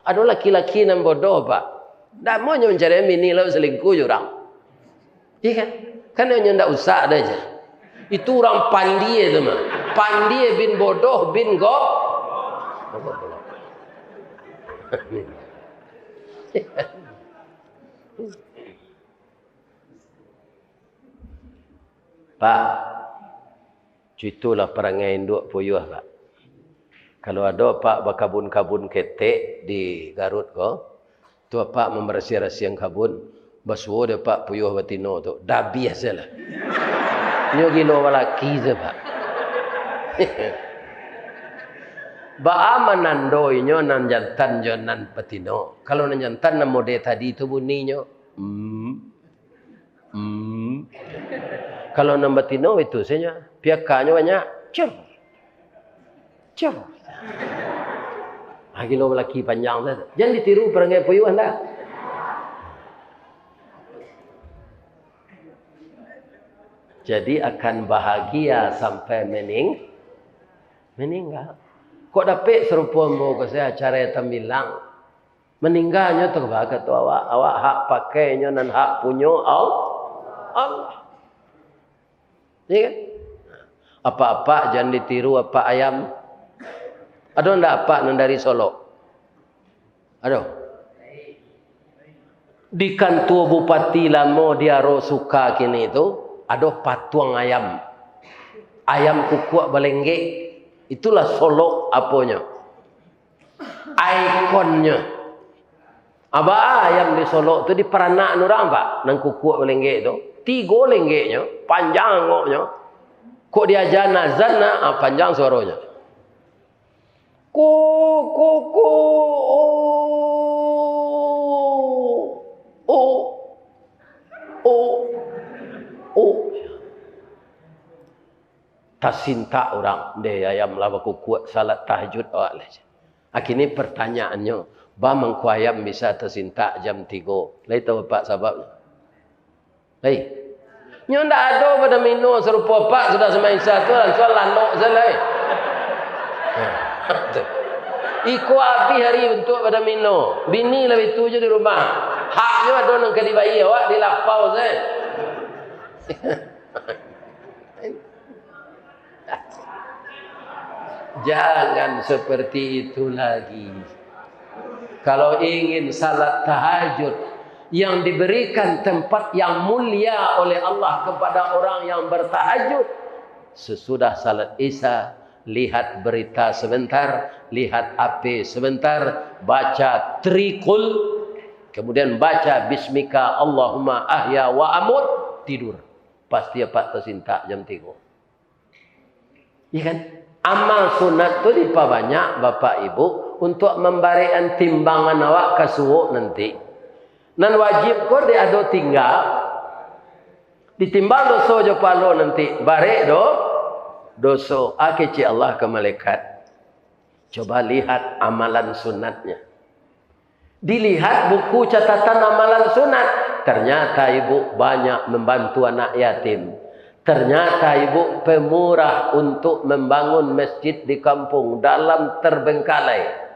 Ada laki-laki yang bodoh, Pak. Tak mau mencari bini lalu selingkuh orang. Iya kan? Kan hanya tidak usah ada aja. Itu orang pandai itu mah. Pandai bin bodoh bin Pak, itulah perangai induk puyuh, Pak. Kalau ada Pak berkabun-kabun ketek di Garut ko, tu Pak membersih-bersih kabun, basuh dia Pak puyuh batino tu. Dah biasalah. Nyo gilo laki je, Pak. Ba manandoi nyo nan jantan jo nan patino. Kalau nan jantan nan mode tadi tu bunyinya Kalau nan batino itu saja piakannya banyak. Cur. Gilo laki panjang saja. Jangan ditiru perangai puyuh anda. Jadi akan bahagia sampai meninggal. Kok dapat serupa mo ke saya cara tamilang. Meninggalnya tu bahagia tu awak hak pakainya dan hak punyo Allah. Ni kan? Apa-apa jangan ditiru apa ayam. Ada ndak apa nan dari Solo? Ada. Di kantor bupati lama dia suka kini itu ada patuang ayam. Ayam kukuak belengge. Itulah Solo apanya. Ikonnya. Apa ayam di Solo itu diperanak orang Pak. Nang kukuak belengge itu. 3 lenggenya, panjang ngoknya. Kok dia janazan panjang suaranya. Tasinta orang dia ayam lava kuat salat tahajud awak lah. Akhirnya pertanyaannya, ba mangku ayam bisa tersinta jam 3. Lai tahu Pak sebabnya? Lai. Nyo ndak ada pada mino serupa Pak sudah semain satu langsung lanok selai. Iku abi hari untuk pada mino. Bini lebih tu je di rumah. Haknya ada nang kadi bayi awak dilapau saya. Jangan seperti itu lagi. Kalau ingin salat tahajud yang diberikan tempat yang mulia oleh Allah kepada orang yang bertahajud, sesudah salat Isya lihat berita sebentar, lihat HP sebentar, baca trikul, kemudian baca bismika Allahumma ahya wa amut, tidur. Pasti Pak tersinta jam 3. Iya kan? Amal sunat tu diperbanyak Bapak Ibu untuk memberikan timbangan awak ke suuk nanti. Nan wajib kau dia ada tinggal ditimbang dosa jo palo nanti. Barek dosa akeci Allah ke malaikat. Coba lihat amalan sunatnya. Dilihat buku catatan amalan sunat. Ternyata ibu banyak membantu anak yatim. Ternyata ibu pemurah untuk membangun masjid di kampung dalam terbengkalai.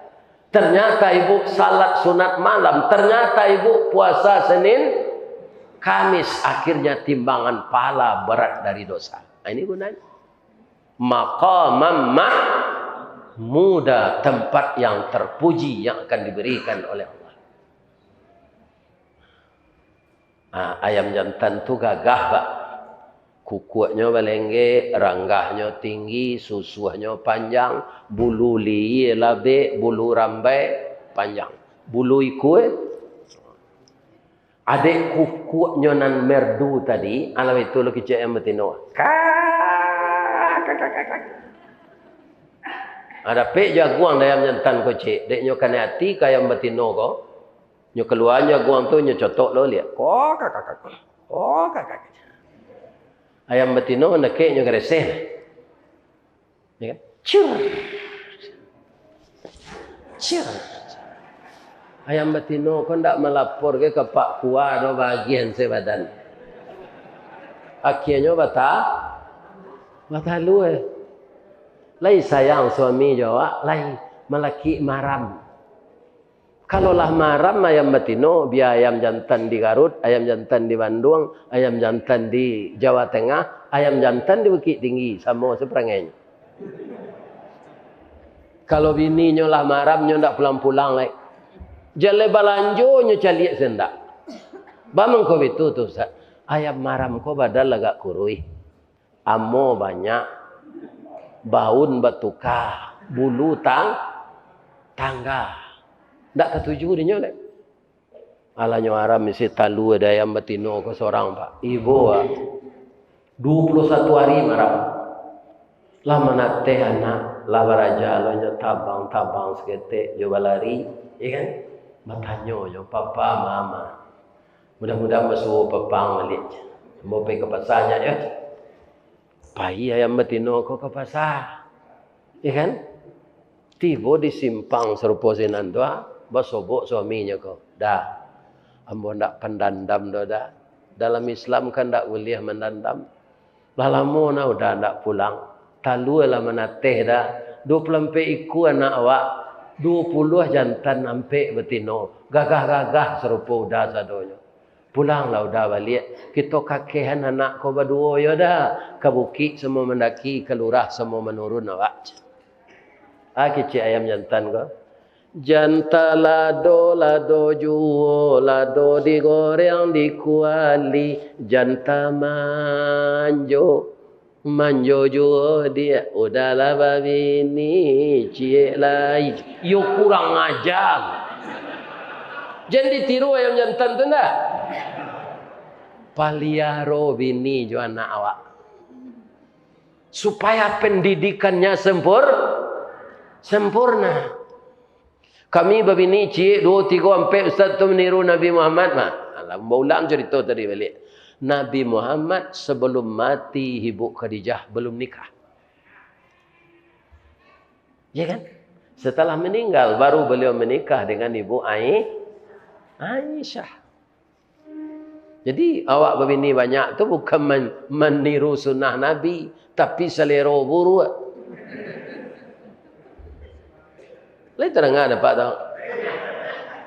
Ternyata ibu salat sunat malam. Ternyata ibu puasa Senin, Kamis. Akhirnya timbangan pahala berat dari dosa. Ini gunanya. Maqamam muda, tempat yang terpuji yang akan diberikan oleh Allah. Ayam jantan tu gagah Pak. Kukuaknya belengge, ranggahnya tinggi, susuhnya panjang, bulu liye labe, bulu rambai panjang. Bulu ikue. Adik kukuaknya nan merdu tadi, alam itu lo kicik yang betino. Ada pek jaguang ayam jantan kocik. Deknya kan hati kaya betino ko. Nyo keluar jaguang tu nyo cotok lo lihat. Kakak. Ayam betino nekeknya gereseh. Ya kan? Cur. Ayam betino kau ndak melapor ke Pak Kuah do bagian sebadan. Akhirnya batalu Lai sayang suami jawab, lai melaki maram. Kalau lah maram ayam betino, biar ayam jantan di Garut, ayam jantan di Bandung, ayam jantan di Jawa Tengah, ayam jantan di Bukit Tinggi, sama seperangainya. Kalau bininya lah maramnya ndak pulang-pulang lagi. Jale balanjonya caliak sendak. Bamang kau itu tu Ustaz. Ayam maram kau badal agak kurui. Amo banyak. Baun batuka. Bulu tangga. Ndak ketujuh dia nyolek. Alanya aram mesti talu ada ayam betino ke seorang pak. Ibu 21 hari maram. Lama nak teh anak. Lama raja alanya tabang seketik. Coba lari. Ya kan? Bertanya yo papa mama. Mudah-mudahan masuk pepang balik. Mau pergi ke pasarnya ya. Pai ayam betino kau ke pasar. Ya kan? Tiba di simpang serupa sinan tua, basobok suaminya kau. Dah. Ambo ndak pendandam dah. Dalam Islam kan ndak boleh mendandam. Lalamu na udah ndak pulang. Talu lah menateh dah. 24 iku anak awak. 20 jantan ampe betino. Gagah-gagah serupa udah sadonya. Pulanglah udah balik. Kita kakehan anak kau berdua ya dah. Ke bukit semua mendaki. Ke lurah semua menurun awak. Kecik ayam jantan kau. Janta lado juo. Lado digoreng dikuali. Janta manjo. Manjo juo dia. Udahlah babi ni. Cie lai. Yo kurang ajar. Jangan ditiru ayam jantan tu dah. Paliaro bini jo anak awak. Supaya pendidikannya sempurna. Kami babini cik 2, 3 sampai ustaz tu meniru Nabi Muhammad mah. Alah ulang cerita tadi balik. Nabi Muhammad sebelum mati Ibu Khadijah belum nikah. Ya kan? Setelah meninggal baru beliau menikah dengan Ibu Aisyah. Jadi awak begini banyak tu bukan meniru sunnah Nabi, tapi selera buru. Lain terdengar dapat tahu.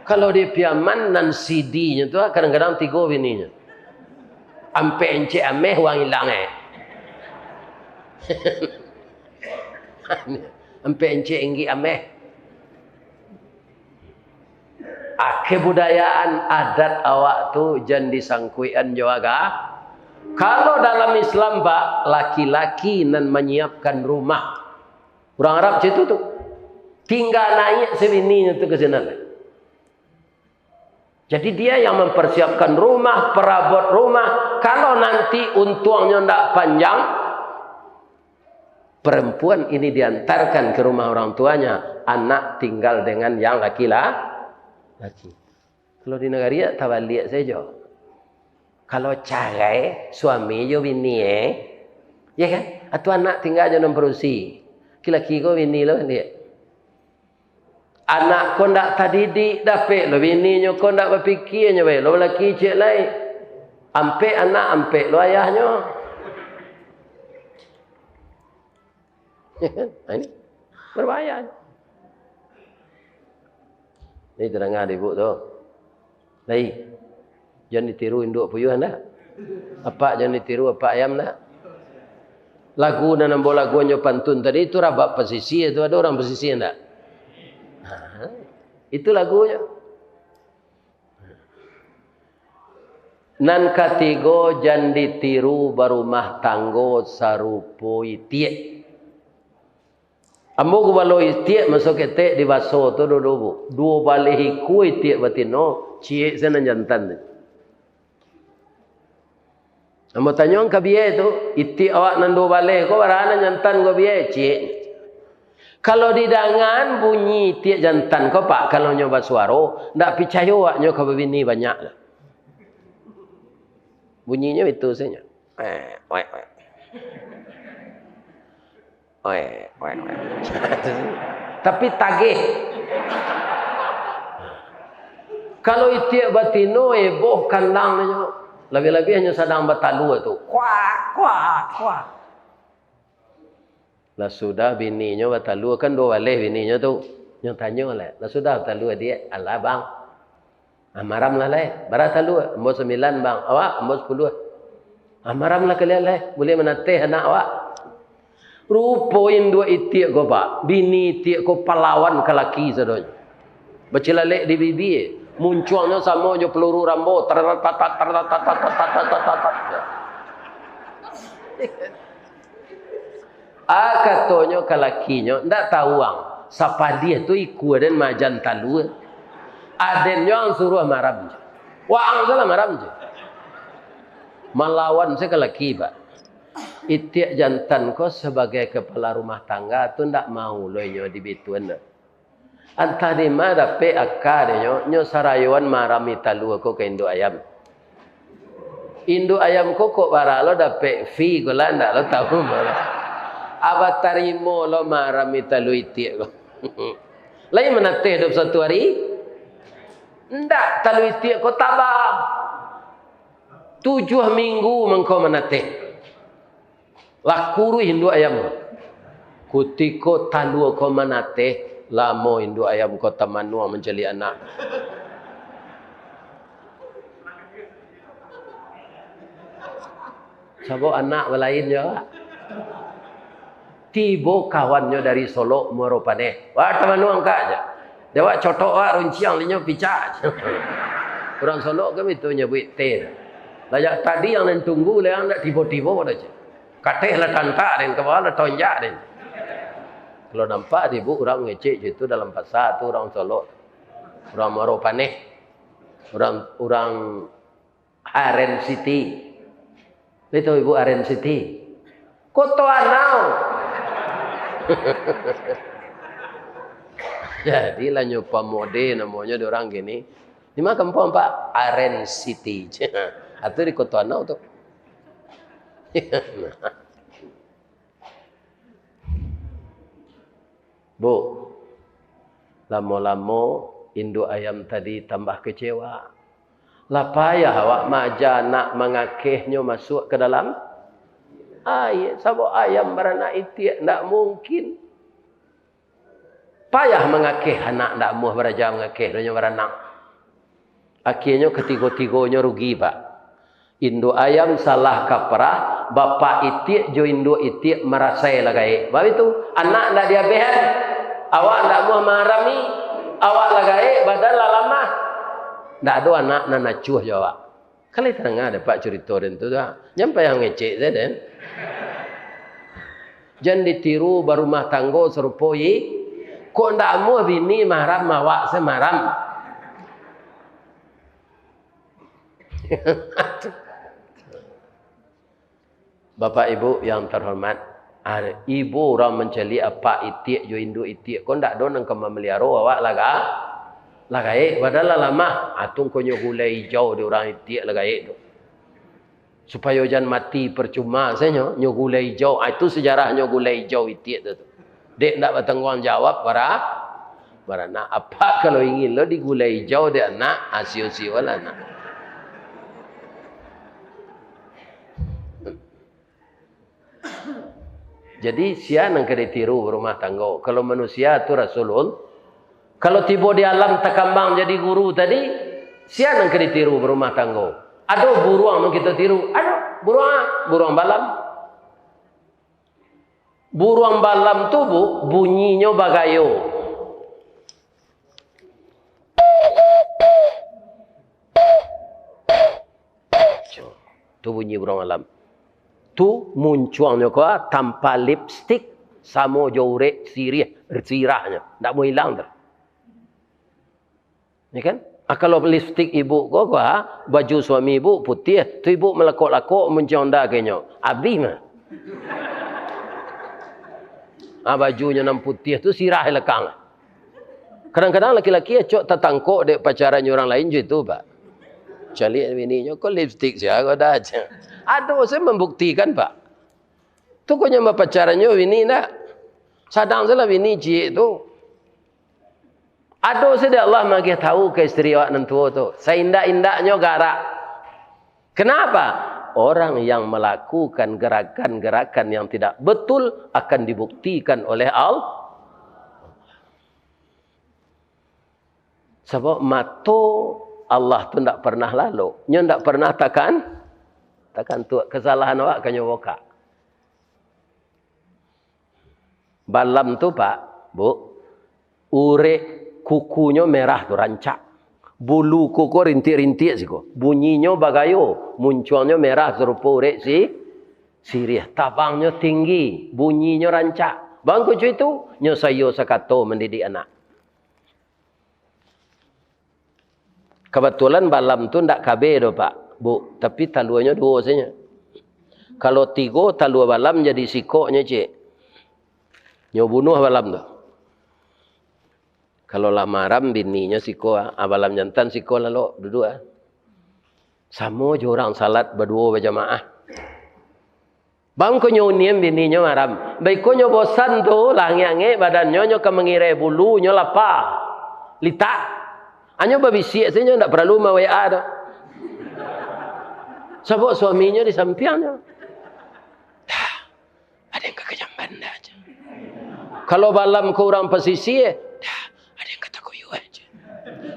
Kalau dia piaman nan CD-nya tu kadang-kadang 3 bininya. Ampe encik ameh wang hilang Ampe encik inggi ameh. Kebudayaan adat awak tu jangan disangkuian juga. Kalau dalam Islam pak, laki-laki nan menyiapkan rumah. Orang Arab situ tu tinggal naik sebininya tu ke sana. Jadi dia yang mempersiapkan rumah, perabot rumah. Kalau nanti untungnya tidak panjang, perempuan ini diantarkan ke rumah orang tuanya. Anak tinggal dengan yang laki-laki. Kalau di negara tak balik saja. Kalau cerai, suami jo bini ya kan? Atau anak tinggal je memperusi. Laki-laki ko bini lo dia. Anak kau ndak tadidik dapat lo bininya kau ndak berfikirnya baik lo laki cik lain. Ampe anak ampe lo ayahnya. Ya kan? Ini berbahaya. Ini terdengar ibu tu. Lai. Jangan ditiru induk puyuh dah. Apa jangan ditiru apa ayam dah. Lagu dan nampak lagunya pantun tadi itu rabak pesisir itu ada orang pesisir enggak? Itu lagunya. Nan katigo jangan ditiru barumah tanggo sarupo itie. Ambo gubalo itie masuk ketek di baso tu dodo. 2 balehiku itie batino cie sana jantan. Ambo tanyong kabiye tu itie awak nan 2 baleh ko barana jantan go biye cie. Kalau di dangan bunyi tiak jantan kau pak kalau nyoba suara ndak percaya awak nyoba bini banyak lah. Bunyinya itu saja. Tapi tagih. Kalau itiak batino boh kandang nyo. Lebih-lebih hanya sedang batalu tu. Kuak. Lah sudah bininya batalu kan 2 baleh bininya tu. Nyo tanya lah. Lah sudah talu dia. Alah bang. Maram lah lah. Bara talu. Umur 9 bang. Awak umur 10. Maram lah kalian lah. Boleh menatih anak awak. Rupoin dua itik ko pak. Bini itik ko pahlawan ke laki sadonya. Bercelalek di bibi. Munculnya sama jo peluru rambo. Katanya ke lakinya. Ndak tahu ang. Siapa dia tu ikut dan majan talu. Adennya ang suruh maram je. Wang salah maram je. Melawan saya ke laki pak. Itik jantan ko sebagai kepala rumah tangga tu ndak mau loinyo dibituan. Antah di mana pe akadnya nyo sarayuan marami talu ko ke induk ayam. Induk ayam ko kok baralo dapat fee ko lah ndak lo tahu malah. Aba tarimo lo marami talu itik ko. Lain menatih hidup satu hari? Ndak talu itik ko tabang. 7 minggu mengkau menatih. Lakuru hindu ayam. Kutiko talu ko menatih. Lamo hindu ayam ko tamanua menceli anak. Sabo anak lain ya. Tibo kawannya dari Solo meropane. Wah tamanua angka aja. Dewa cotok wah runciang linyo picak. Orang Solo kan itu nyebut teh. Layak tadi yang tunggu yang nak tiba-tiba aja. Kateh lah tantak dan kepala tonjak dan. Kalau nampak ibu orang ngecek itu dalam pasar tu orang Solo, orang Maropane, orang Aren City. Itu ibu Aren City. Koto Anau. Jadi lah nyoba mode namanya di orang gini. Di mana kampung Pak? Aren City. Atau di Koto Anau tu. Bu, lama-lama induk ayam tadi tambah kecewa. Lah payah awak maja nak mengakehnya masuk ke dalam air. Sabuk ayam beranak itik ndak mungkin. Payah mengakeh anak ndak muh beraja mengakeh donya beranak. Akhirnya ketiga-tiganya rugi pak. Induk ayam salah kaprah, bapak itik jo induk itik merasai lagai. Sebab itu anak ndak dia behan. Awak ndak mau marami, awak lagai badal lama. Ndak ada anak nanacuh jo awak. Kali tengah ada pak cerita dan tu dah. Nyampe yang ngecek saya dan. Jangan ditiru berumah tangga serupoi. Kok ndak mau bini maram awak semaram. Bapak ibu yang terhormat, ibu orang mencari apa itik jo induk itik. Kau ndak don engkau memelihara awak lagai padahal lama atung kau nyogulai hijau di orang itik lagai tu. Supaya jangan mati percuma saya nyogulai hijau. Itu sejarah nyogulai hijau itik tu. Dek ndak bertanggung jawab para nak apa kalau ingin lo digulai hijau dia anak asio-sio lah nak. Jadi sia nang kena tiru berumah tangga. Kalau manusia tu Rasulul. Kalau tiba di alam takambang jadi guru tadi, sia nang kena tiru berumah tangga. Ada buruang nang kita tiru. Ada buruang balam. Buruang balam tu bunyinya bagayo. Tu bunyi buruang balam. Tu munculnya kau tanpa lipstick sama jorek sirahnya, tak mau hilang dah. Ni kan? Kalau lipstick ibu kau baju suami ibu putih, tu ibu melakok-lakok menconda kayaknya. Habis mah. Bajunya nam putih tu sirah lekang. Kadang-kadang laki-laki acok tertangkok dek pacaran orang lain je tu pak. Cari bininya kau lipstick sia kau dah aja. Aduh, saya membuktikan pak. Tu kau nyama pacarannya bini nak. Sadang salah bini cik tu. Aduh, saya Allah magi tahu ke isteri awak nantua tu. Saya indak-indaknya garak. Kenapa? Orang yang melakukan gerakan-gerakan yang tidak betul akan dibuktikan oleh Allah. Sebab mato Allah tu tak pernah lalu. Nyo tak pernah takkan tu kesalahan awak kan nyo woka. Balam tu Pak, Bu, urek kukunya merah tu rancak. Bulu kuku rintik-rintik siko. Bunyinya bagayo, munculnya merah serupa urek sirih. Tabangnya tinggi, bunyinya rancak. Bang kucu itu nyo sayo sakato mendidik anak. Kebetulan balam tu ndak kabe do Pak, Bu, tapi taluanya 2 saja. Kalau 3 talua balam jadi sikoknya cik. Nyo bunuh balam tu. Kalau lah maram bininya siko, balam jantan siko lalu dua. Sama je orang salat berdua berjamaah. Bang ko nyo niem bininya maram. Baik ko nyo bosan tu langi-angi badannya nyo kemengirai bulu nyo lapar. Litak. Anyo babisiak saja ndak perlu ma WA dah. Sebab suaminya di sampingnya. Dah, ada yang kekejamban dah aja. Kalau balam ko orang pesisir, dah, ada yang kata koyo aja.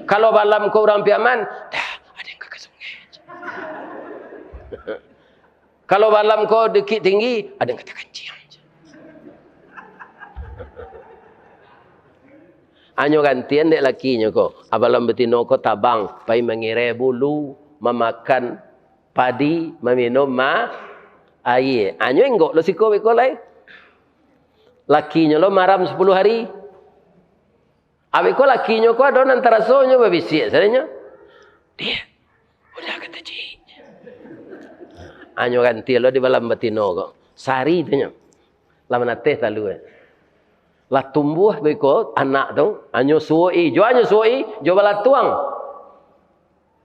Kalau balam ko orang piaman, dah, ada yang ke sungai aja. Kalau balam ko dekit tinggi, ada yang kata kancing aja. Anyo gantian dek lakinya ko. Abalam betino ko tabang. Pai mengirai bulu. Memakan padi. Meminum air. Anyo enggok lo siko beko lai. Lakinya lo maram 10 hari. Abiko lakinya ko ada antara sonyo babisik. Sadanya. Dia. Udah kata cik. Anyo gantian lo di balam betino ko. Sari tu nya. Lama nateh talu lah tumbuh beko anak tu anyo suai jo bala tuang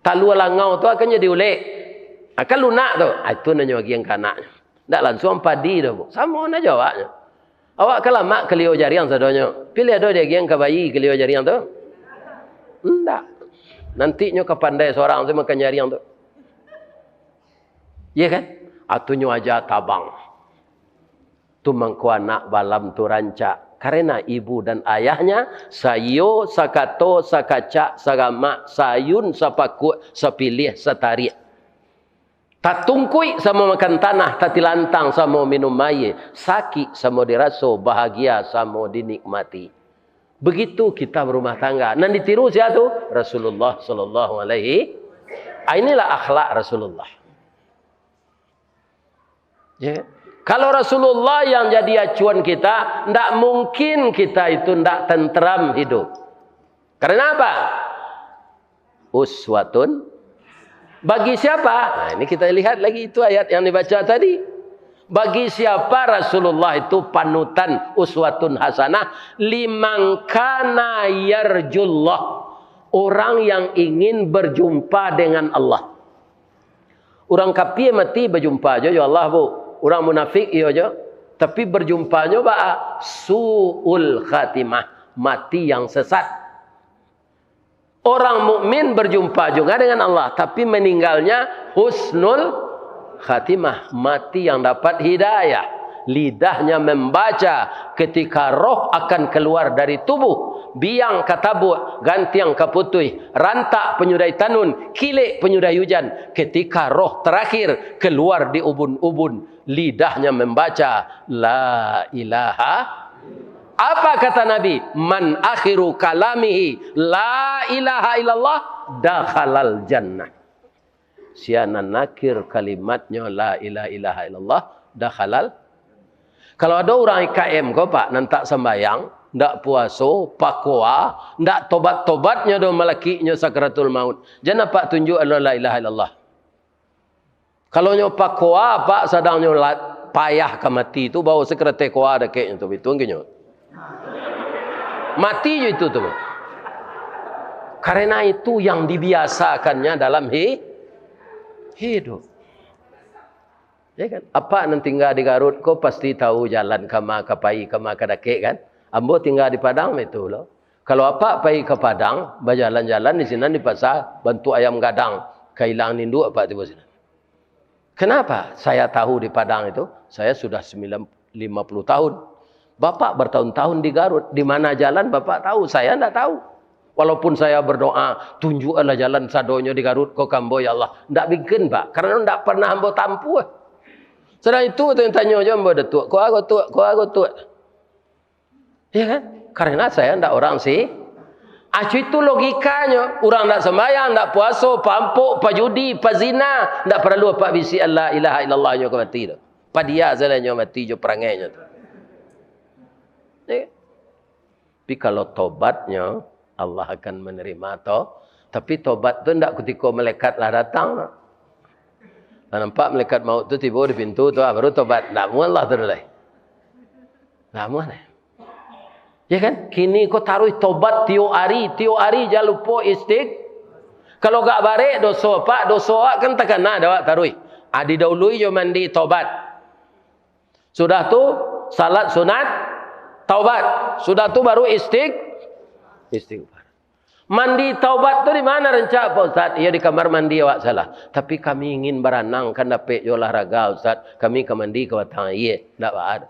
talu langau tu akan jadi ulek akan lunak tu itu nanyo bagi yang kanak ndak langsung padi tu sama na jawabnya awak kelamak kelio jariang sadonyo pilih ado dia yang kabayi kelio jariang tu ndak nanti nyo kepandai seorang tu makan jariang tu iya kan atunyo aja tabang tu mangko anak balam tu rancak. Karena ibu dan ayahnya, sayo, sakato, sakacak, sagama, sayun, sapaku, sapilih, satarik. Tak tungkui sama makan tanah, tak tilantang sama minum air. Sakit sama diraso, bahagia sama dinikmati. Begitu kita berumah tangga. Dan ditiru siapa? Rasulullah sallallahu alaihi. Inilah akhlak Rasulullah. Ya. Kalau Rasulullah yang jadi acuan kita, tidak mungkin kita itu tidak tenteram hidup. Karena apa? Uswatun. Bagi siapa? Nah, ini kita lihat lagi itu ayat yang dibaca tadi. Bagi siapa Rasulullah itu panutan uswatun hasanah. Liman kana yarjullah. Orang yang ingin berjumpa dengan Allah. Orang kafir mati berjumpa aja ya Allah bu. Orang munafik iya aja. Tapi berjumpanya ba su'ul khatimah, mati yang sesat. Orang mukmin berjumpa juga dengan Allah, tapi meninggalnya husnul khatimah, mati yang dapat hidayah. Lidahnya membaca ketika roh akan keluar dari tubuh. Biang katabu, gantiang kaputui, rantak penyudai tanun, kilik penyudai hujan. Ketika roh terakhir keluar di ubun-ubun, lidahnya membaca la ilaha. Apa kata Nabi? Man akhiru kalamihi la ilaha illallah dakhalal jannah. Siana nakir kalimatnya la ilaha illallah dakhalal. Kalau ada orang IKM kau Pak nantak sembayang, ndak puasa, pakwa, ndak tobat-tobatnya do malakinya sakratul maut. Jangan Pak tunjuk la ilaha illallah. Kalau nyo pakwa Pak sadang nyo payah ke mati tu bawa sekretari kwa ada keknya tu bitung kenyo. Mati je itu tu. Karena itu yang dibiasakannya dalam hidup. Ya kan? Apa nanti tinggal di Garut kau pasti tahu jalan kama kapai kama kadake kan? Ambo tinggal di Padang itu loh. Kalau apa pai ke Padang, berjalan-jalan di sini di pasar bantu ayam gadang, kailang nindu apa di sini. Kenapa? Saya tahu di Padang itu, saya sudah 50 tahun. Bapak bertahun-tahun di Garut, di mana jalan Bapak tahu, saya enggak tahu. Walaupun saya berdoa, tunjukkanlah jalan sadonyo di Garut ko kambo ya Allah. Ndak bikin, Pak. Karena ndak pernah ambo tampu. Sedang itu tanya aja ambo datuk. Ko aku tua. Ya kan? Karena saya ndak orang sih. Acu itu logikanya. Orang ndak sembahyang, ndak puasa, pampuk, pajudi, pazina, ndak perlu apa bisi Allah ilaha illallah nyo mati tu. Padia salahnya mati jo perangainya tu. Ya. Tapi kalau tobatnya Allah akan menerima toh. Tapi tobat tu tidak ketika malaikat lah datang. Nampak malaikat maut tu tiba di pintu tu baru tobat. Tak mau Allah terus. Tak mau. Ya kan? Kini kau taruh tobat tiap hari jangan lupa Kalau gak barek dosa pak, dosa kan takkan ada awak taruh. Adi dahulu jo mandi tobat. Sudah tu salat sunat taubat. Sudah tu baru istighfar. Mandi taubat tu di mana rencana Pak Ustaz? Ya di kamar mandi awak salah. Tapi kami ingin berenang kan dapat olahraga Ustaz. Kami ke mandi ke batang iya, enggak ada.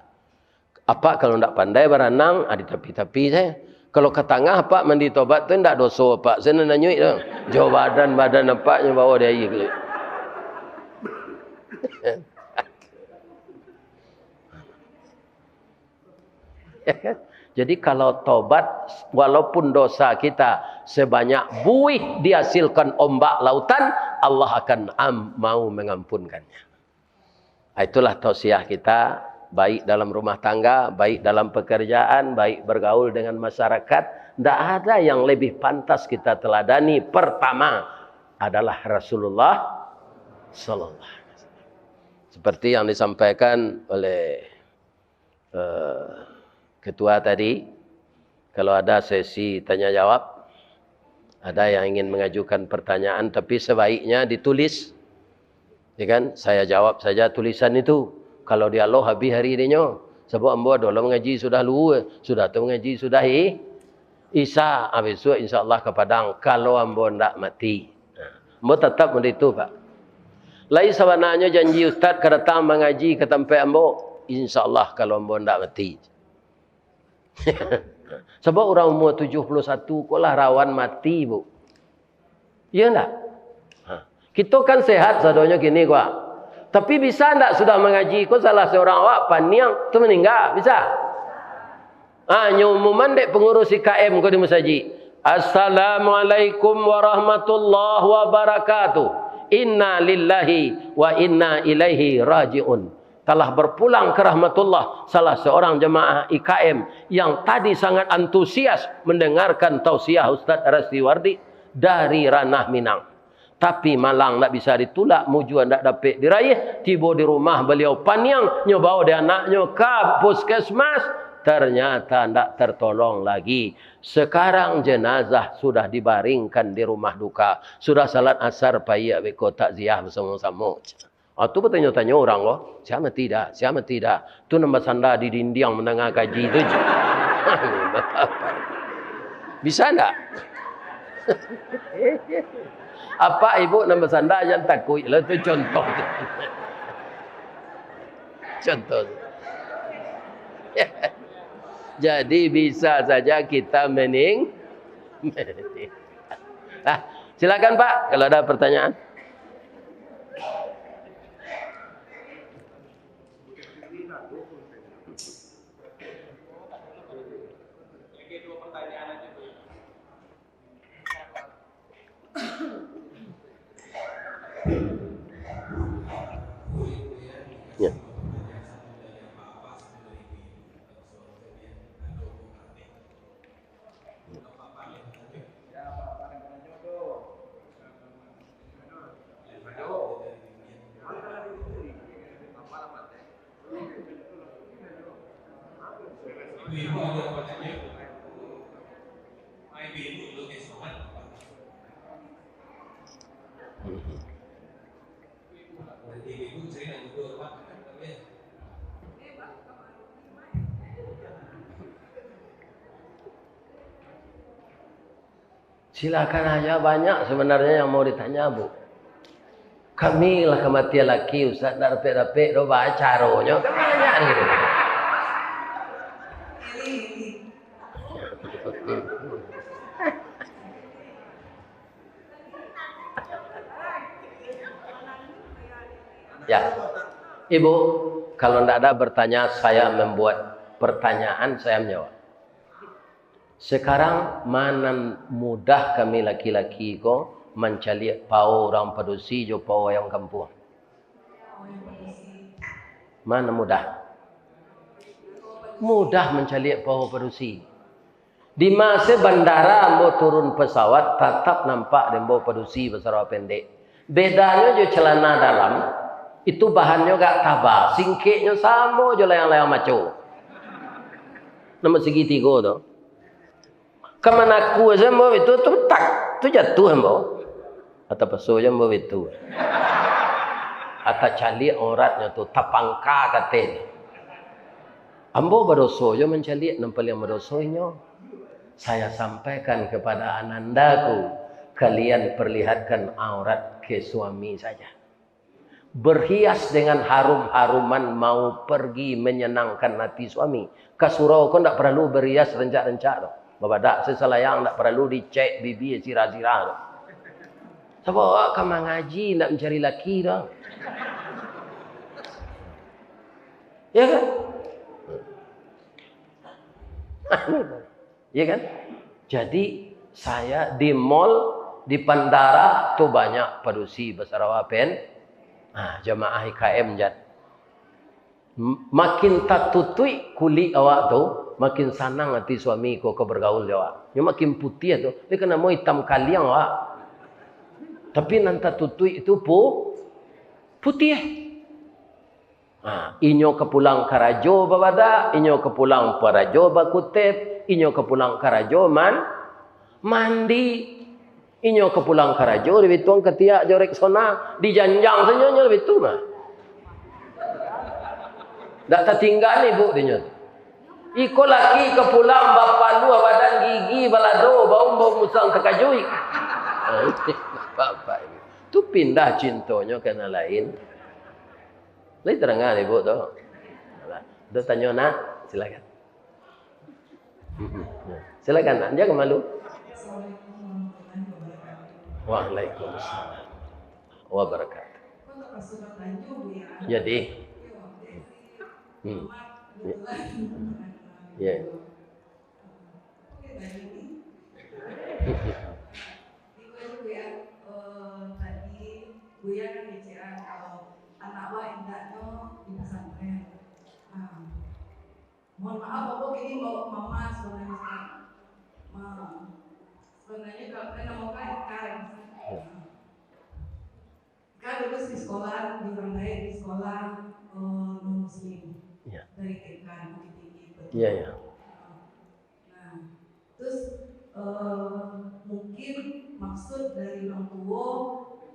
Apa kalau enggak pandai berenang ada tepi-tepi saya. Kalau ke tengah Pak mandi taubat tu enggak dosa Pak. Saya nanya itu. Jauh badan nampaknya bawa dia iya. Ya kan? Jadi kalau tobat, walaupun dosa kita sebanyak buih dihasilkan ombak lautan, Allah akan mau mengampunkannya. Itulah tausiah kita, baik dalam rumah tangga, baik dalam pekerjaan, baik bergaul dengan masyarakat. Tidak ada yang lebih pantas kita teladani. Pertama adalah Rasulullah Sallallahu Alaihi Wasallam. Seperti yang disampaikan oleh ketua tadi, kalau ada sesi tanya jawab, ada yang ingin mengajukan pertanyaan, tapi sebaiknya ditulis, ya kan? Saya jawab saja tulisan itu. Kalau dia Allah habis hari ini nyo, sebab ambo dulu mengaji sudah sudah tu mengaji sudah Isa, besok insya Allah ke Padang. Kalau ambo ndak mati, ambo tetap begitu Pak. Lain sebenarnya janji Ustaz ke datang mengaji ke tempat ambo, insya Allah kalau ambo ndak mati. Sebab orang umur 71 kok lah rawan mati bu. Ya enggak? Kita kan sehat sadonya gini gua. Tapi bisa enggak sudah mengaji kok salah seorang awak paniang tu meninggal, bisa? Nyumuman dek pengurus IKM kau di masjid. Assalamualaikum warahmatullahi wabarakatuh. Inna lillahi wa inna ilaihi raji'un. Telah berpulang ke rahmatullah salah seorang jemaah IKM yang tadi sangat antusias mendengarkan tausiah Ustaz Rasdiwardi dari ranah Minang. Tapi malang tak bisa ditulak, mujuan tak dapat diraih. Tiba di rumah beliau paniang, nyoba dia anaknya ke puskesmas. Ternyata tak tertolong lagi. Sekarang jenazah sudah dibaringkan di rumah duka. Sudah salat asar payah beko takziah bersama-sama. Itu bertanya-tanya orang loh. Siapa tidak? Siapa tidak? Itu nama sanda di dinding menengah gaji itu. Bisa enggak? Apa ibu nama sanda yang takut? Itu contoh. Contoh. Jadi bisa saja kita silakan Pak kalau ada pertanyaan. Ya. Silakan aja, banyak sebenarnya yang mau ditanya Bu. Kami lah kematian laki Ustaz nak dapat do baca caronya kan banyak gitu. Ibu, kalau tidak ada bertanya, saya membuat pertanyaan, saya menjawab. Sekarang mana mudah kami laki-laki ko mencari pau orang padusi jo pau yang kampung. Mana mudah? Mudah mencari pau padusi. Di masa bandara mau turun pesawat tetap nampak dembo padusi besar pendek. Bedanya jo celana dalam itu bahannya gak tabah, singkeknya sama jo layang-layang maco. Nama segitiga tu. Kemana aku aja mau itu tu tak tu jatuh mau. Atau pasu aja mau itu. Atau cali auratnya tu tapangka katen. Ambo berdosa aja mencali nampal yang berdosanya. Saya sampaikan kepada anandaku, kalian perlihatkan aurat ke suami saja. Berhias dengan harum-haruman mau pergi menyenangkan hati suami. Kasurau kau tak perlu berhias rencak-rencak tu. Bapak seselayang tak perlu dicek bibi sirah-sirah tu. Sebab kamu ngaji nak mencari laki tu. Ya kan? Ya kan? Jadi saya di mall, di bandara tu banyak padusi besar wapen. Jamaah IKM jad. Makin tak tutui kulit awak tu, makin senang hati suami ko bergaul awak. Yang makin putih tu, dia kena mau hitam kaliang awak. Tapi nanti tutui itu putih. Inyo kepulang karajo babada, inyo kepulang parajo bakutep, inyo kepulang karajo mandi. Inyo kepulang karajo lebih tuang ketiak jorek sona dijanjang senyonya lebih tu mah. Dak tertinggal ni bu dinyo. Iko laki kepulang bapa lu badan gigi balado bau musang tekajui. Bapak ini. Tu pindah cintanya kena lain. Lain terangan ibu tu. Dah tanya nak, silakan. Silakan nak, jangan malu. Waalaikumsalam wabarakatuh. Jadi ya. Tadi Buya kan bicara kalau anak wa indahnya di pesantren. Mohon maaf aku ini bawa mama sebenarnya. Sebenarnya kalau nama kan Ika lulus di sekolah di orang lain di sekolah non muslim dari TK Bukit Tinggi. Iya. Nah, terus mungkin maksud dari orang tua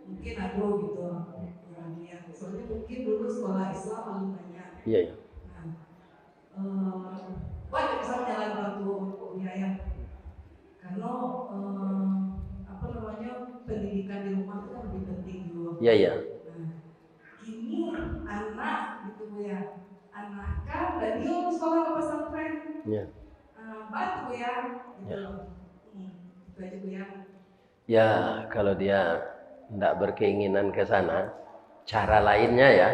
mungkin ada gitu orangnya. Soalnya mungkin dulu sekolah Islam paling banyak. Iya. Nah, banyak bisa jalan orang tua ya. Karena pendidikan di rumah itu kan lebih penting juga. Iya. Nah, ini anak gitu ya, anak kan dan dia sekolah ke pesantren. Iya. Batu ya, gitu. Itu aja Bu ya. Ya, kalau dia tidak berkeinginan ke sana, cara lainnya ya.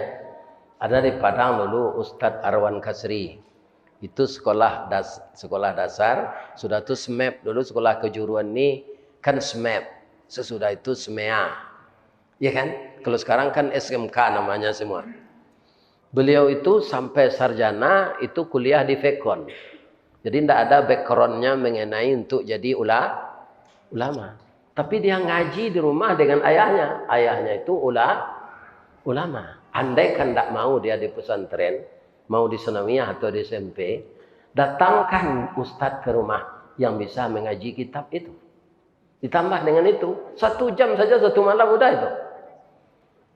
Ada di Padang dulu Ustadz Arwan Kasri. Itu sekolah dasar, sudah tuh SMAP dulu sekolah kejuruan ini kan SMAP. Sesudah itu SMEA. Ya kan? Kalau sekarang kan SMK namanya semua. Beliau itu sampai sarjana itu kuliah di Vekon. Jadi tidak ada backgroundnya mengenai untuk jadi ulama. Tapi dia ngaji di rumah dengan ayahnya. Ayahnya itu ulama. Andai kan tidak mau dia di pesantren, mau di Sanawiyah atau di SMP, datangkan ustadz ke rumah yang bisa mengaji kitab itu. Ditambah dengan itu, 1 jam saja 1 malam udah itu.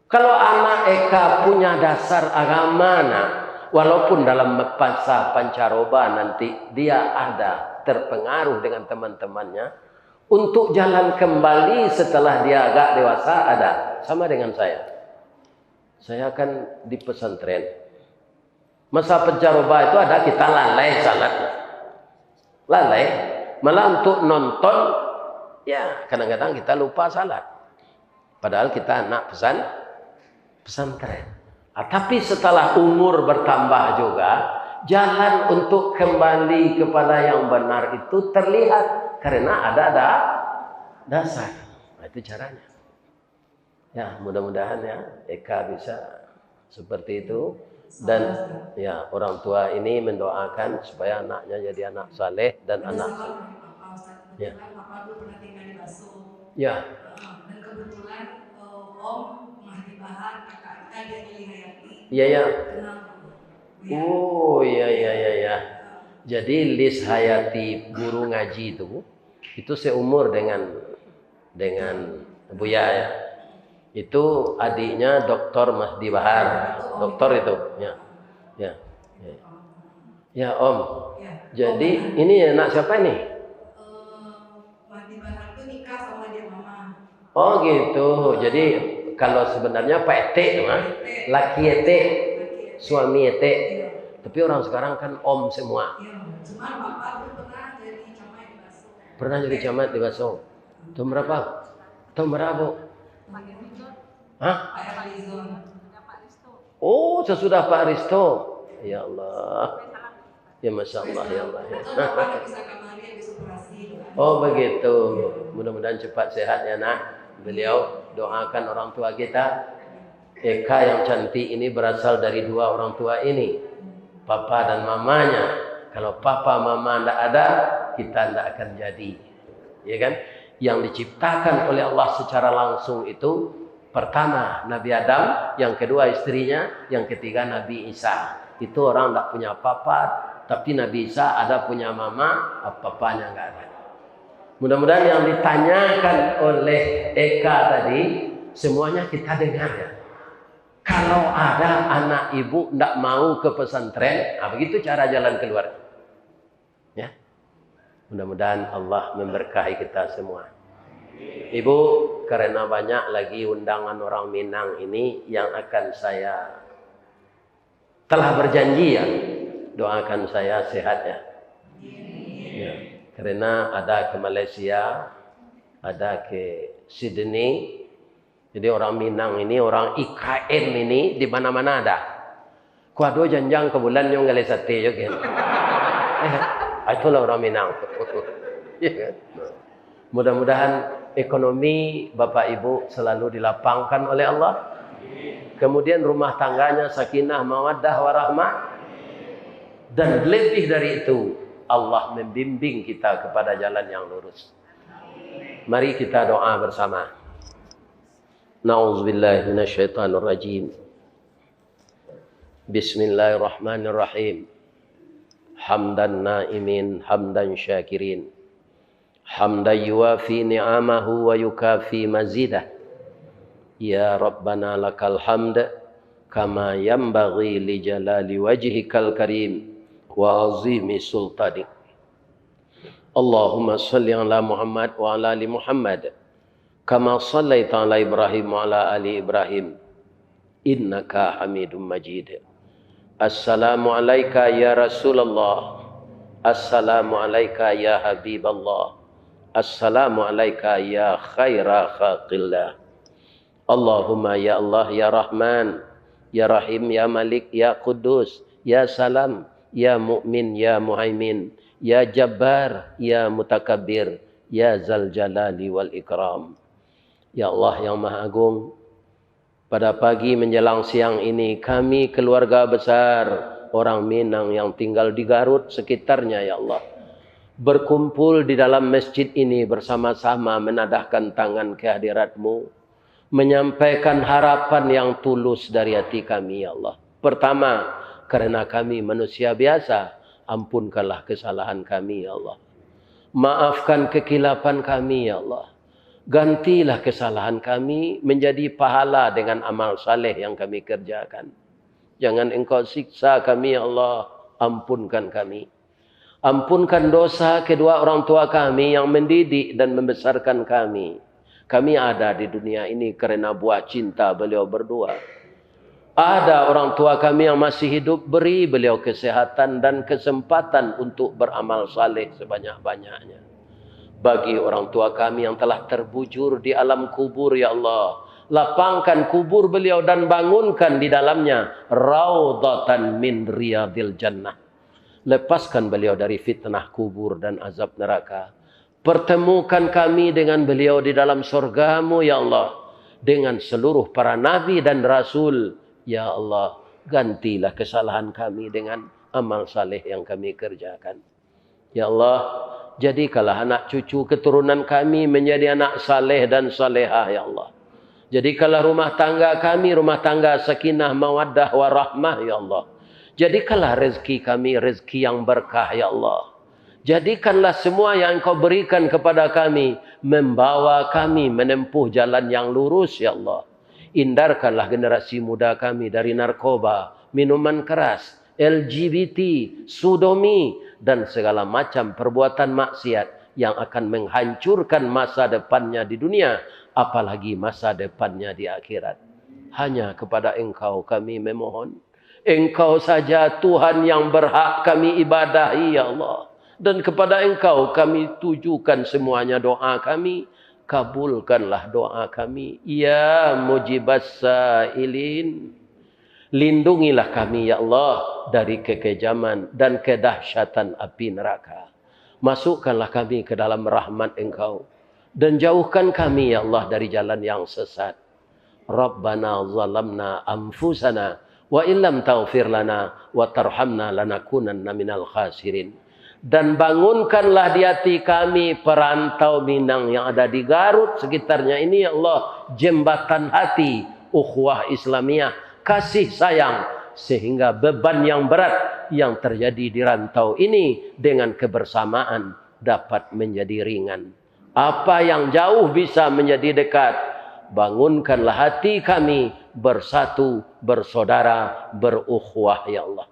Kalau anak Eka punya dasar agama, walaupun dalam masa pancaroba nanti dia ada terpengaruh dengan teman-temannya, untuk jalan kembali setelah dia agak dewasa ada. Sama dengan saya. Saya kan di pesantren. Masa pancaroba itu ada kita lalai salatnya. Lalai. Malah untuk nonton, ya kadang-kadang kita lupa salat. Padahal kita anak pesantren. Tapi setelah umur bertambah juga, jalan untuk kembali kepada yang benar itu terlihat karena ada dasar. Nah, itu caranya. Ya, mudah-mudahan ya Eka bisa seperti itu. Dan ya orang tua ini mendoakan supaya anaknya jadi anak saleh dan anak ya. Papa dulu pernah tinggal di Baso. Ya. Dan kebetulan Om Mahdi Bahar, kakak dia milih Hayati. Iya ya. Kenal. Oh iya. Jadi Lis Hayati guru ngaji itu seumur dengan Buya ya. Itu adiknya Dr. Mahdi Bahar, dokter itu, ya Om. Jadi ini anak siapa ini? Mahdi Bahar itu nikah sama dia mama. Oh gitu. Jadi kalau sebenarnya Pak Ete mah, laki Ete, suami Ete. Tapi orang sekarang kan Om semua. Cuma Bapak dulu pernah jadi camat di Baso. Pernah jadi camat di Baso. Tahun berapa? Hah? Oh, sesudah Pak Risto. Ya Allah. Ya Masya Allah, ya Allah. Oh begitu. Mudah-mudahan cepat sehat ya nak. Beliau doakan orang tua kita. Eka yang cantik ini berasal dari dua orang tua ini. Papa dan mamanya. Kalau papa mama tidak ada, kita tidak akan jadi. Ya kan? Yang diciptakan oleh Allah secara langsung itu pertama Nabi Adam, yang kedua istrinya, yang ketiga Nabi Isa. Itu orang tidak punya papa, tapi Nabi Isa ada punya mama, papanya nggak ada. Mudah-mudahan yang ditanyakan oleh Eka tadi semuanya kita dengar ya. Kalau ada anak ibu tidak mau ke pesantren, begitu cara jalan keluar. Ya. Mudah-mudahan Allah memberkahi kita semua. Ibu, karena banyak lagi undangan orang Minang ini yang akan saya telah berjanji ya, doakan saya sehat ya. Ya. Karena ada ke Malaysia, ada ke Sydney. Jadi orang Minang ini, orang IKM ini di mana-mana ada. Kuado janjang ke bulan yang gale sate juga. Itulah orang Minang. Mudah-mudahan ekonomi Bapak Ibu selalu dilapangkan oleh Allah. Kemudian rumah tangganya sakinah, mawaddah, warahmah. Dan lebih dari itu, Allah membimbing kita kepada jalan yang lurus. Mari kita doa bersama. Na'udzubillahi minasyaitonirrajim. Bismillahirrahmanirrahim. Hamdan na'imin, hamdan syakirin. Hamdan yuwafi ni'amahu wa yukafi mazidah. Ya Rabbana lakal hamd kama yanbaghi li jalali wajhikal karim wa azimi sultanik. Allahumma salli ala Muhammad wa ala ali Muhammad kama sallaita ala Ibrahim wa ala ali Ibrahim innaka Hamidum Majid. Assalamu alayka ya Rasulullah. Assalamu alayka ya Habiballah. Assalamu alayka ya khaira khalqillah. Allahumma ya Allah ya Rahman ya Rahim ya Malik ya Qudus ya Salam ya Mu'min ya Muhaimin ya Jabbar ya Mutakabbir ya Zal Jalali wal Ikram. Ya Allah yang Maha Agung, pada pagi menjelang siang ini kami keluarga besar orang Minang yang tinggal di Garut sekitarnya ya Allah berkumpul di dalam masjid ini bersama-sama menadahkan tangan kehadirat-Mu, menyampaikan harapan yang tulus dari hati kami ya Allah. Pertama, karena kami manusia biasa, ampunkanlah kesalahan kami ya Allah. Maafkan kekilapan kami ya Allah. Gantilah kesalahan kami menjadi pahala dengan amal saleh yang kami kerjakan. Jangan Engkau siksa kami ya Allah, ampunkan kami. Ampunkan dosa kedua orang tua kami yang mendidik dan membesarkan kami. Kami ada di dunia ini karena buah cinta beliau berdua. Ada orang tua kami yang masih hidup, beri beliau kesehatan dan kesempatan untuk beramal saleh sebanyak-banyaknya. Bagi orang tua kami yang telah terbujur di alam kubur ya Allah, Lapangkan kubur beliau dan bangunkan di dalamnya raudhatan min riyadil jannah. Lepaskan beliau dari fitnah kubur dan azab neraka. Pertemukan kami dengan beliau di dalam surgamu ya Allah. Dengan seluruh para nabi dan rasul. Ya Allah, gantilah kesalahan kami dengan amal saleh yang kami kerjakan. Ya Allah, jadikanlah anak cucu keturunan kami menjadi anak saleh dan salehah ya Allah. Jadikanlah rumah tangga kami rumah tangga sakinah mawaddah warahmah ya Allah. Jadikanlah rezeki kami rezeki yang berkah ya Allah. Jadikanlah semua yang Engkau berikan kepada kami membawa kami menempuh jalan yang lurus ya Allah. Hindarkanlah generasi muda kami dari narkoba, minuman keras, LGBT, sodomi dan segala macam perbuatan maksiat yang akan menghancurkan masa depannya di dunia, apalagi masa depannya di akhirat. Hanya kepada Engkau kami memohon. Engkau saja Tuhan yang berhak kami ibadahi ya Allah. Dan kepada Engkau kami tujukan semuanya doa kami. Kabulkanlah doa kami. Ya mujibas sailin. Lindungilah kami ya Allah dari kekejaman dan kedahsyatan api neraka. Masukkanlah kami ke dalam rahmat Engkau. Dan jauhkan kami ya Allah dari jalan yang sesat. Rabbana zalamna anfusana wa illam taghfir lana wa tarhamna lanakunanna minal khasirin. Dan bangunkanlah di hati kami perantau Minang yang ada di Garut sekitarnya ini ya Allah, jembatan hati ukhuwah Islamiyah, kasih sayang, sehingga beban yang berat yang terjadi di rantau ini dengan kebersamaan dapat menjadi ringan. Apa yang jauh bisa menjadi dekat. Bangunkanlah hati kami bersatu, bersaudara, berukhuwah ya Allah.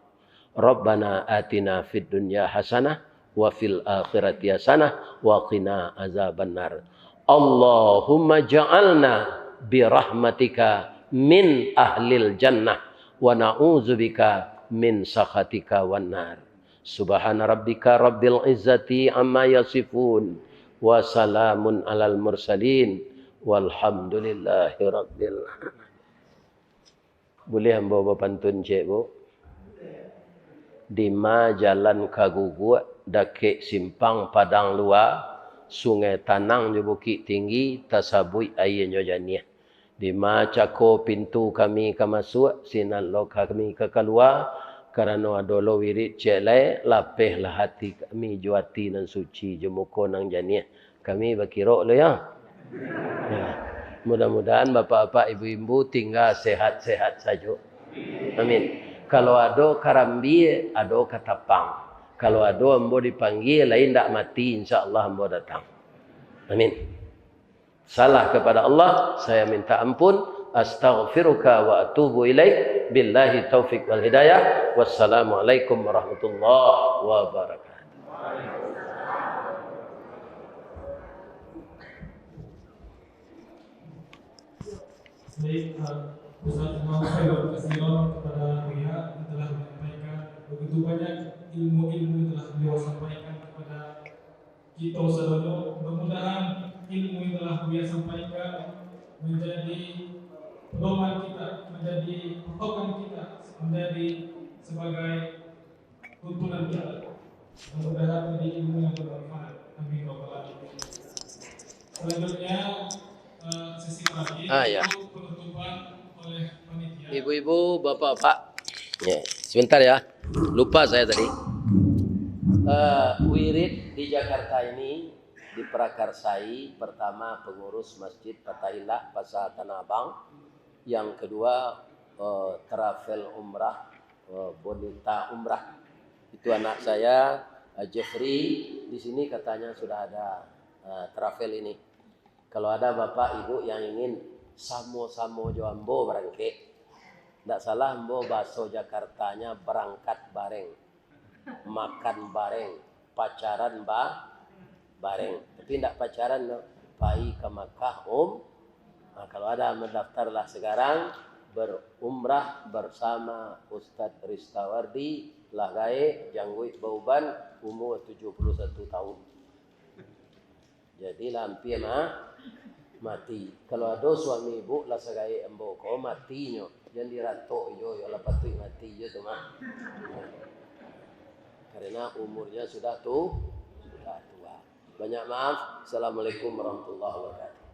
Rabbana atina fid dunya hasanah wa fil akhirati hasanah wa qina azabannar. Allahumma ja'alna bi rahmatika min ahlil jannah wa na'udzubika min sakhatika wan nar. Subhana rabbika rabbil izzati amma yasifun wa salamun alal mursalin walhamdulillahi rabbil alamin. Boleh hamba berpantun cik bu? Di ma jalan Kaguguk, dakik simpang padang luar, sungai Tanang di Bukit Tinggi, tasabui airnya janiah. Di ma cako pintu kami ke masuk, sinan lo kami ke keluar, kerana ada lo wirid celai, lapihlah hati kami juati dan suci jemuko nang janiah. Kami berkira lo ya. Ya. Mudah-mudahan bapak-bapak, ibu-ibu tinggal sehat-sehat saja. Amin. Kalau ada karambi, ada katapang. Kalau ada ambo dipanggil, lain tak mati, insya-Allah ambo datang. Amin. Salah kepada Allah, saya minta ampun. Astaghfiruka wa atubu ilaik. Billahi taufiq wal hidayah. Wassalamualaikum warahmatullahi wabarakatuh. Baik, Ustaz Muhammad Khairul Kasihon kepada pihak yang telah menyampaikan begitu banyak ilmu-ilmu yang telah beliau sampaikan kepada kita saudara. Mudah-mudahan ilmu yang telah beliau sampaikan menjadi pedoman kita, menjadi patokan kita, menjadi sebagai tuntunan kita. Mudah-mudahan menjadi ilmu yang bermanfaat. Amin ya rabbal alamin. Selanjutnya sesi terakhir itu penutupan oleh panitia. Ibu-ibu, bapak-bapak. Ya, sebentar ya. Lupa saya tadi. Wirid di Jakarta ini diprakarsai pertama pengurus Masjid Fatahillah Pasar Tanah Abang. Yang kedua travel umrah, Bonita Umrah. Itu anak saya Jeffrey. Di sini katanya sudah ada travel ini. Kalau ada bapak ibu yang ingin samo-samo joambo berangkat, tidak salah ambo bahasa Jakartanya berangkat bareng, makan bareng, pacaran bareng. Tapi tidak pacaran, no. Pai ke Makkah Nah, kalau ada mendaftarlah sekarang berumrah bersama Ustadz Ristawardi Lagae Jangguit Bauban, umur 71 tahun. Jadi lampir mati. Kalau ada suami ibu lah segai embo ko matinya, jangan diratok yo lah patut mati yo tu mah. Karena umurnya sudah tua. Banyak maaf. Assalamualaikum warahmatullahi wabarakatuh.